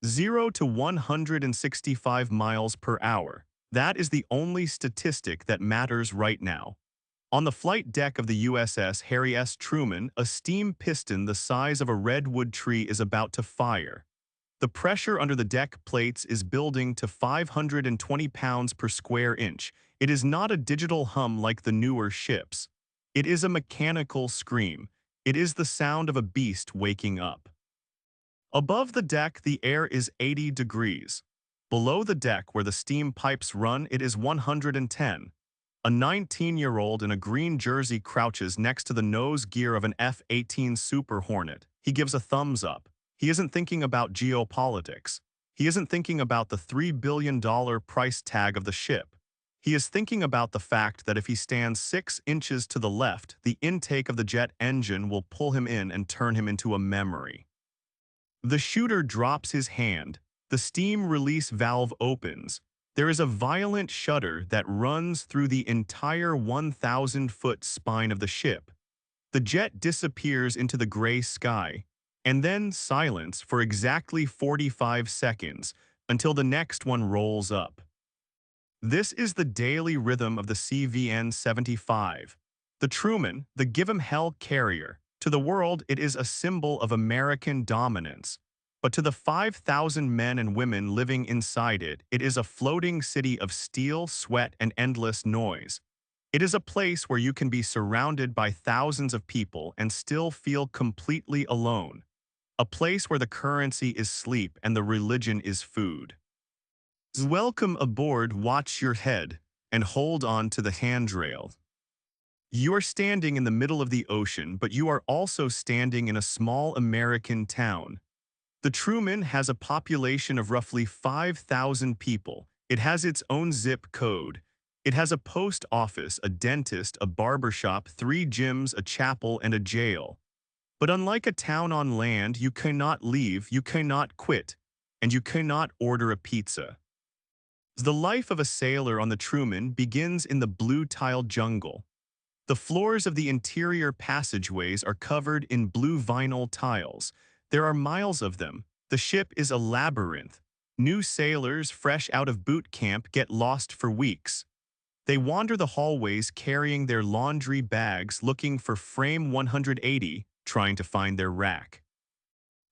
0 to 165 miles per hour. That is the only statistic that matters right now. On the flight deck of the USS Harry S. Truman, a steam piston the size of a redwood tree is about to fire. The pressure under the deck plates is building to 520 pounds per square inch. It is not a digital hum like the newer ships. It is a mechanical scream. It is the sound of a beast waking up. Above the deck, the air is 80 degrees. Below the deck, where the steam pipes run, it is 110. A 19-year-old in a green jersey crouches next to the nose gear of an F-18 Super Hornet. He gives a thumbs up. He isn't thinking about geopolitics. He isn't thinking about the $3 billion price tag of the ship. He is thinking about the fact that if he stands 6 inches to the left, the intake of the jet engine will pull him in and turn him into a memory. The shooter drops his hand. The steam release valve opens. There is a violent shudder that runs through the entire 1,000-foot spine of the ship. The jet disappears into the gray sky, and then silence for exactly 45 seconds until the next one rolls up. This is the daily rhythm of the CVN-75. The Truman, the give-'em-hell carrier. To the world, it is a symbol of American dominance. But to the 5,000 men and women living inside it, it is a floating city of steel, sweat, and endless noise. It is a place where you can be surrounded by thousands of people and still feel completely alone. A place where the currency is sleep and the religion is food. Welcome aboard, watch your head, and hold on to the handrail. You are standing in the middle of the ocean, but you are also standing in a small American town. The Truman has a population of roughly 5,000 people. It has its own zip code. It has a post office, a dentist, a barbershop, 3 gyms, a chapel, and a jail. But unlike a town on land, you cannot leave, you cannot quit, and you cannot order a pizza. The life of a sailor on the Truman begins in the blue-tiled jungle. The floors of the interior passageways are covered in blue vinyl tiles. There are miles of them. The ship is a labyrinth. New sailors fresh out of boot camp get lost for weeks. They wander the hallways carrying their laundry bags looking for frame 180, trying to find their rack.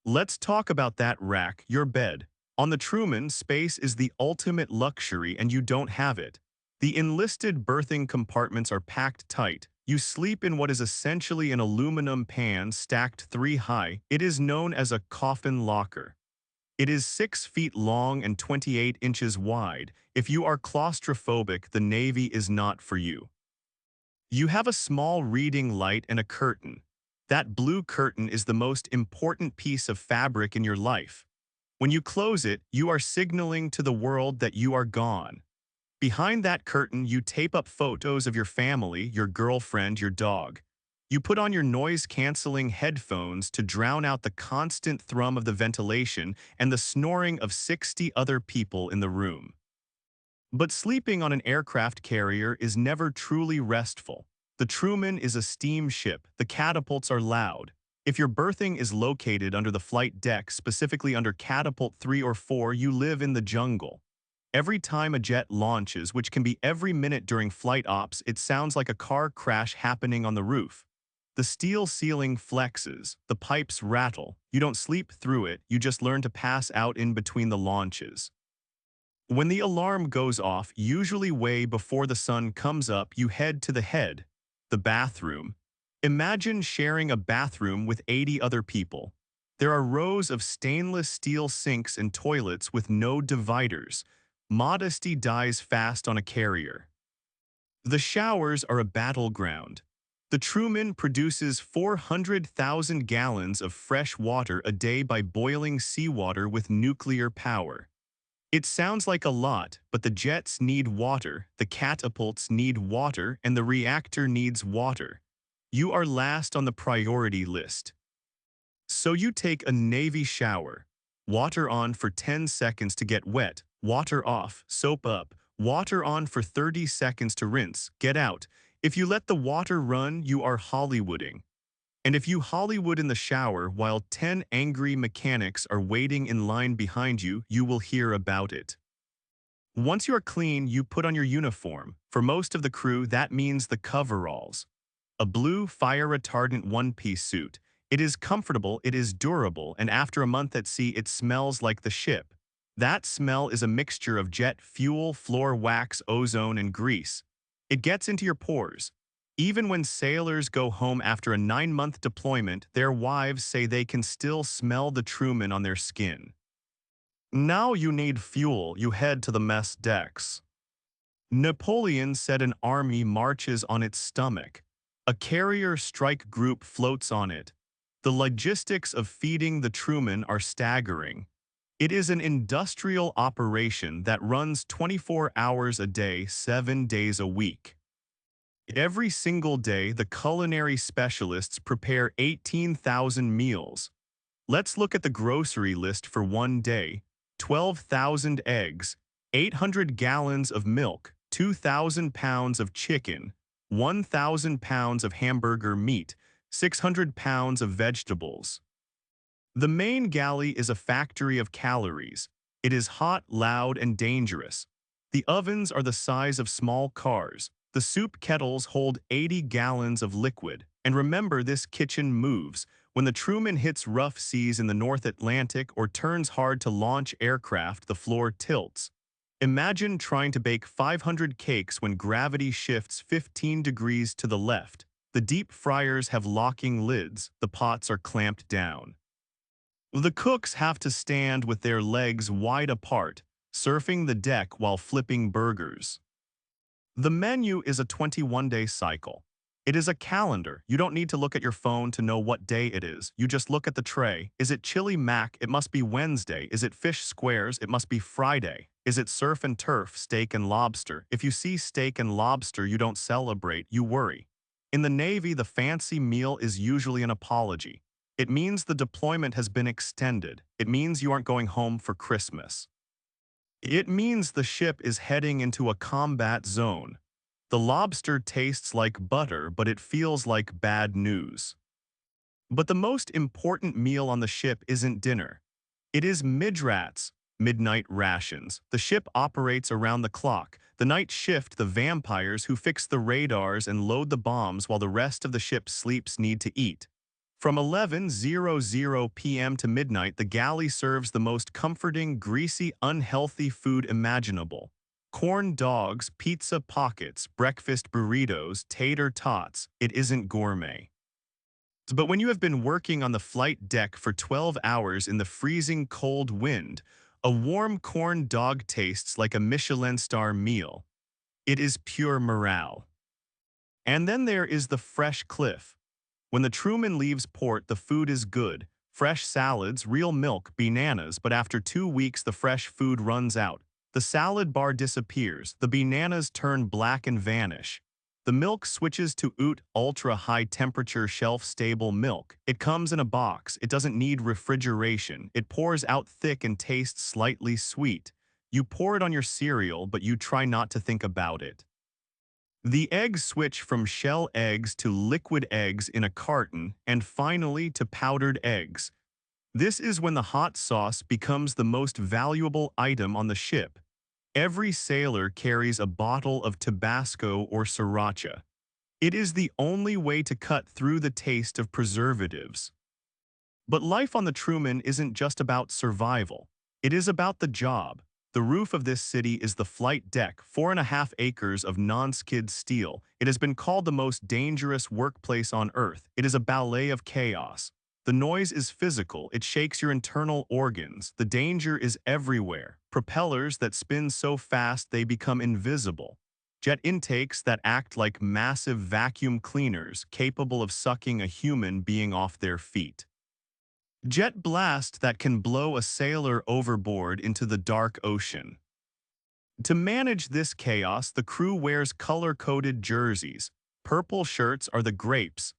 Let's talk about that rack, your bed. On the Truman, space is the ultimate luxury and you don't have it. The enlisted berthing compartments are packed tight. You sleep in what is essentially an aluminum pan stacked 3 high. It is known as a coffin locker. It is 6 feet long and 28 inches wide. If you are claustrophobic, the Navy is not for you. You have a small reading light and a curtain. That blue curtain is the most important piece of fabric in your life. When you close it, you are signaling to the world that you are gone. Behind that curtain, you tape up photos of your family, your girlfriend, your dog. You put on your noise-canceling headphones to drown out the constant thrum of the ventilation and the snoring of 60 other people in the room. But sleeping on an aircraft carrier is never truly restful. The Truman is a steamship. The catapults are loud. If your berthing is located under the flight deck, specifically under catapult 3 or 4, you live in the jungle. Every time a jet launches, which can be every minute during flight ops, it sounds like a car crash happening on the roof. The steel ceiling flexes, the pipes rattle. You don't sleep through it, you just learn to pass out in between the launches. When the alarm goes off, usually way before the sun comes up, you head to the bathroom. Imagine sharing a bathroom with 80 other people. There are rows of stainless steel sinks and toilets with no dividers. Modesty dies fast on a carrier. The showers are a battleground. The Truman produces 400,000 gallons of fresh water a day by boiling seawater with nuclear power. It sounds like a lot, but the jets need water, the catapults need water, and the reactor needs water. You are last on the priority list. So you take a Navy shower. Water on for 10 seconds to get wet, water off, soap up, water on for 30 seconds to rinse, get out. If you let the water run, you are Hollywooding. And if you Hollywood in the shower while 10 angry mechanics are waiting in line behind you, you will hear about it. Once you are clean, you put on your uniform. For most of the crew, that means the coveralls. A blue, fire-retardant one-piece suit. It is comfortable, it is durable, and after a month at sea, it smells like the ship. That smell is a mixture of jet fuel, floor wax, ozone, and grease. It gets into your pores. Even when sailors go home after a 9-month deployment, their wives say they can still smell the Truman on their skin. Now you need fuel, you head to the mess decks. Napoleon said an army marches on its stomach. A carrier strike group floats on it. The logistics of feeding the Truman are staggering. It is an industrial operation that runs 24 hours a day, 7 days a week. Every single day, the culinary specialists prepare 18,000 meals. Let's look at the grocery list for one day. 12,000 eggs, 800 gallons of milk, 2,000 pounds of chicken, 1,000 pounds of hamburger meat, 600 pounds of vegetables. The main galley is a factory of calories. It is hot, loud, and dangerous. The ovens are the size of small cars. The soup kettles hold 80 gallons of liquid. And remember, this kitchen moves. When the Truman hits rough seas in the North Atlantic or turns hard to launch aircraft, the floor tilts. Imagine trying to bake 500 cakes when gravity shifts 15 degrees to the left. The deep fryers have locking lids. The pots are clamped down. The cooks have to stand with their legs wide apart, surfing the deck while flipping burgers. The menu is a 21-day cycle. It is a calendar. You don't need to look at your phone to know what day it is. You just look at the tray. Is it chili mac? It must be Wednesday. Is it fish squares? It must be Friday. Is it surf and turf, steak and lobster? If you see steak and lobster, you don't celebrate, you worry. In the Navy, the fancy meal is usually an apology. It means the deployment has been extended. It means you aren't going home for Christmas. It means the ship is heading into a combat zone. The lobster tastes like butter, but it feels like bad news. But the most important meal on the ship isn't dinner. It is midrats, midnight rations. The ship operates around the clock. The night shift, the vampires who fix the radars and load the bombs while the rest of the ship sleeps need to eat. From 11:00 p.m. to midnight, the galley serves the most comforting, greasy, unhealthy food imaginable. Corn dogs, pizza pockets, breakfast burritos, tater tots. It isn't gourmet. But when you have been working on the flight deck for 12 hours in the freezing cold wind, a warm corn dog tastes like a Michelin star meal. It is pure morale. And then there is the fresh cliff. When the Truman leaves port, the food is good. Fresh salads, real milk, bananas, but after 2 weeks the fresh food runs out. The salad bar disappears, the bananas turn black and vanish. The milk switches to ultra-high temperature shelf-stable milk. It comes in a box, it doesn't need refrigeration, it pours out thick and tastes slightly sweet. You pour it on your cereal, but you try not to think about it. The eggs switch from shell eggs to liquid eggs in a carton, and finally to powdered eggs. This is when the hot sauce becomes the most valuable item on the ship. Every sailor carries a bottle of Tabasco or Sriracha. It is the only way to cut through the taste of preservatives. But life on the Truman isn't just about survival. It is about the job. The roof of this city is the flight deck, 4.5 acres of non-skid steel. It has been called the most dangerous workplace on Earth. It is a ballet of chaos. The noise is physical, it shakes your internal organs. The danger is everywhere. Propellers that spin so fast they become invisible. Jet intakes that act like massive vacuum cleaners capable of sucking a human being off their feet. Jet blast that can blow a sailor overboard into the dark ocean. To manage this chaos, the crew wears color-coded jerseys. Purple shirts are the grapes.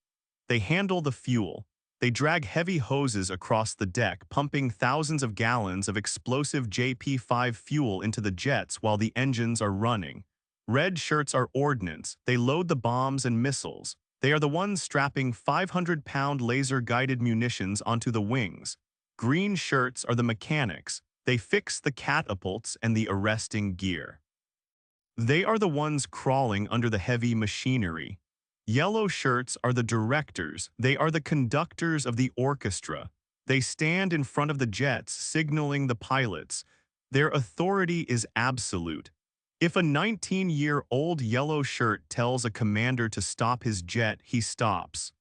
They handle the fuel. They drag heavy hoses across the deck, pumping thousands of gallons of explosive JP-5 fuel into the jets while the engines are running. Red shirts are ordnance. They load the bombs and missiles. They are the ones strapping 500-pound laser-guided munitions onto the wings. Green shirts are the mechanics. They fix the catapults and the arresting gear. They are the ones crawling under the heavy machinery. Yellow shirts are the directors. They are the conductors of the orchestra. They stand in front of the jets, signaling the pilots. Their authority is absolute. If a 19-year-old yellow shirt tells a commander to stop his jet, he stops.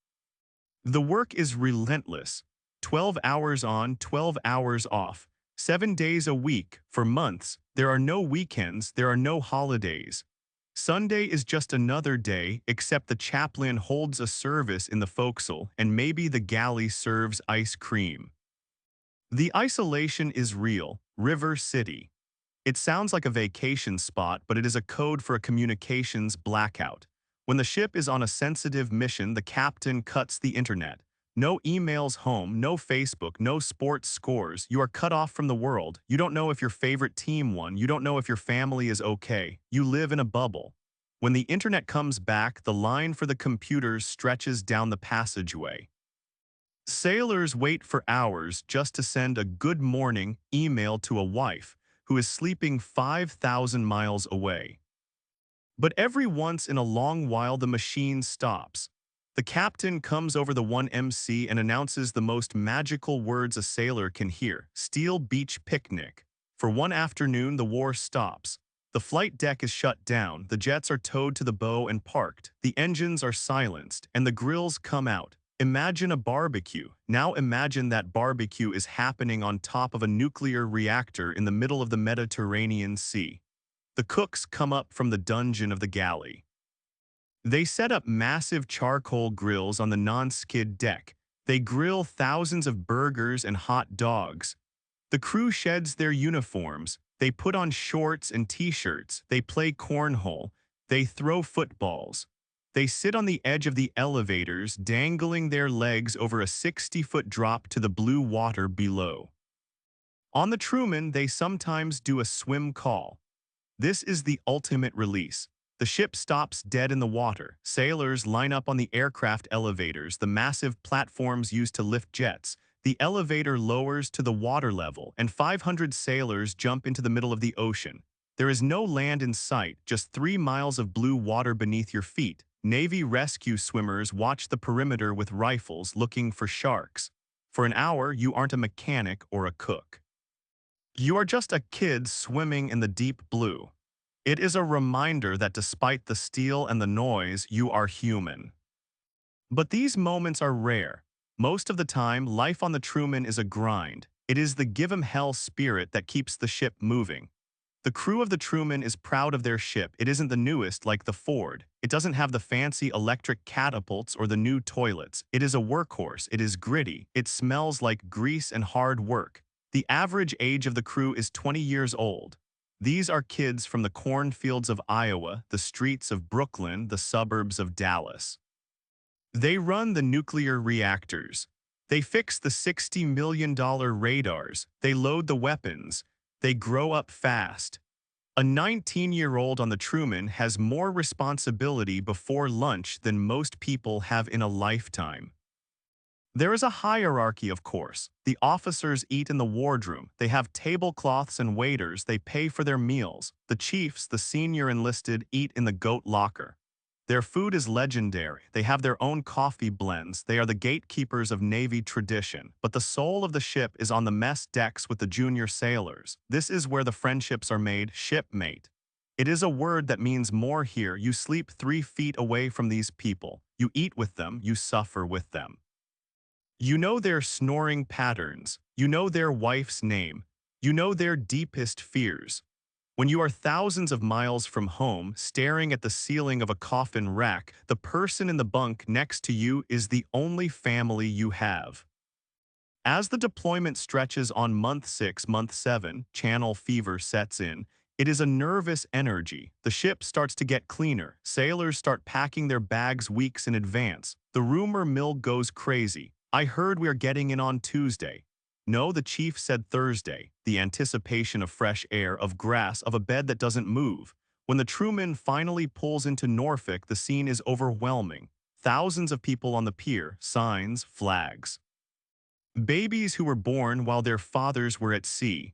The work is relentless. 12 hours on, 12 hours off. 7 days a week, for months. There are no weekends, there are no holidays. Sunday is just another day, except the chaplain holds a service in the forecastle and maybe the galley serves ice cream. The isolation is real. River City. It sounds like a vacation spot, but it is a code for a communications blackout. When the ship is on a sensitive mission, the captain cuts the internet. No emails home, no Facebook, no sports scores. You are cut off from the world. You don't know if your favorite team won. You don't know if your family is okay. You live in a bubble. When the internet comes back, the line for the computers stretches down the passageway. Sailors wait for hours just to send a good morning email to a wife who is sleeping 5,000 miles away. But every once in a long while the machine stops. The captain comes over the 1MC and announces the most magical words a sailor can hear: Steel Beach Picnic. For one afternoon the war stops. The flight deck is shut down, the jets are towed to the bow and parked, the engines are silenced, and the grills come out. Imagine a barbecue. Now imagine that barbecue is happening on top of a nuclear reactor in the middle of the Mediterranean Sea. The cooks come up from the dungeon of the galley. They set up massive charcoal grills on the non-skid deck. They grill thousands of burgers and hot dogs. The crew sheds their uniforms. They put on shorts and t-shirts. They play cornhole. They throw footballs. They sit on the edge of the elevators, dangling their legs over a 60-foot drop to the blue water below. On the Truman, they sometimes do a swim call. This is the ultimate release. The ship stops dead in the water. Sailors line up on the aircraft elevators, the massive platforms used to lift jets. The elevator lowers to the water level, and 500 sailors jump into the middle of the ocean. There is no land in sight, just 3 miles of blue water beneath your feet. Navy rescue swimmers watch the perimeter with rifles looking for sharks. For an hour, you aren't a mechanic or a cook. You are just a kid swimming in the deep blue. It is a reminder that despite the steel and the noise, you are human. But these moments are rare. Most of the time, life on the Truman is a grind. It is the give-'em-hell spirit that keeps the ship moving. The crew of the Truman is proud of their ship. It isn't the newest like the Ford. It doesn't have the fancy electric catapults or the new toilets. It is a workhorse. It is gritty. It smells like grease and hard work. The average age of the crew is 20 years old. These are kids from the cornfields of Iowa, the streets of Brooklyn, the suburbs of Dallas. They run the nuclear reactors. They fix the $60 million radars. They load the weapons. They grow up fast. A 19-year-old on the Truman has more responsibility before lunch than most people have in a lifetime. There is a hierarchy, of course. The officers eat in the wardroom. They have tablecloths and waiters. They pay for their meals. The chiefs, the senior enlisted, eat in the goat locker. Their food is legendary. They have their own coffee blends. They are the gatekeepers of Navy tradition. But the soul of the ship is on the mess decks with the junior sailors. This is where the friendships are made. Shipmate. It is a word that means more here. You sleep 3 feet away from these people. You eat with them. You suffer with them. You know their snoring patterns. You know their wife's name. You know their deepest fears. When you are thousands of miles from home, staring at the ceiling of a coffin rack, the person in the bunk next to you is the only family you have. As the deployment stretches on month 6, month 7, channel fever sets in. It is a nervous energy. The ship starts to get cleaner. Sailors start packing their bags weeks in advance. The rumor mill goes crazy. I heard we are getting in on Tuesday. No, the chief said Thursday. The anticipation of fresh air, of grass, of a bed that doesn't move. When the Truman finally pulls into Norfolk, the scene is overwhelming. thousands of people on the pier, signs, flags. Babies who were born while their fathers were at sea.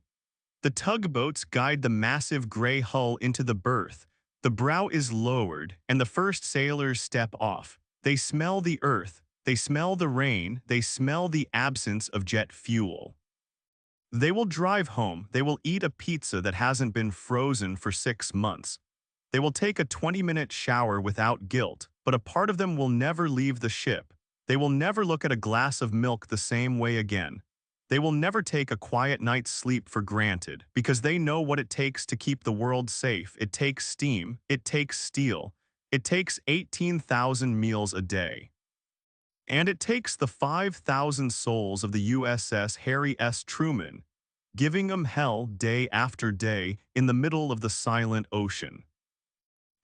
The tugboats guide the massive gray hull into the berth. The brow is lowered, and the first sailors step off. They smell the earth, they smell the rain, they smell the absence of jet fuel. They will drive home, they will eat a pizza that hasn't been frozen for 6 months. They will take a 20-minute shower without guilt, but a part of them will never leave the ship. They will never look at a glass of milk the same way again. They will never take a quiet night's sleep for granted because they know what it takes to keep the world safe. It takes steam, it takes steel, it takes 18,000 meals a day. And it takes the 5,000 souls of the USS Harry S. Truman, giving them hell day after day in the middle of the silent ocean.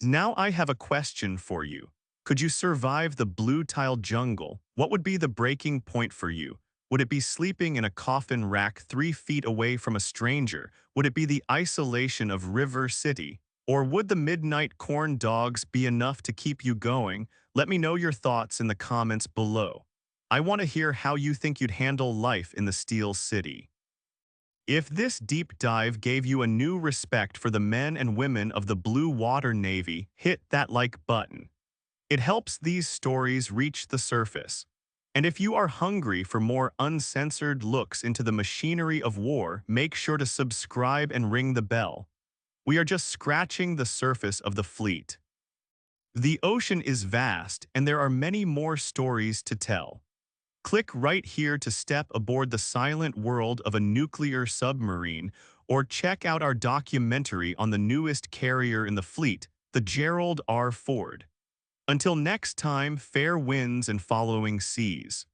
Now I have a question for you. Could you survive the blue-tile jungle? What would be the breaking point for you? Would it be sleeping in a coffin rack 3 feet away from a stranger? Would it be the isolation of River City? Or would the midnight corn dogs be enough to keep you going? Let me know your thoughts in the comments below. I want to hear how you think you'd handle life in the Steel City. If this deep dive gave you a new respect for the men and women of the Blue Water Navy, hit that like button. It helps these stories reach the surface. And if you are hungry for more uncensored looks into the machinery of war, make sure to subscribe and ring the bell. We are just scratching the surface of the fleet. The ocean is vast, and there are many more stories to tell. Click right here to step aboard the silent world of a nuclear submarine, or check out our documentary on the newest carrier in the fleet, the Gerald R. Ford. Until next time, fair winds and following seas.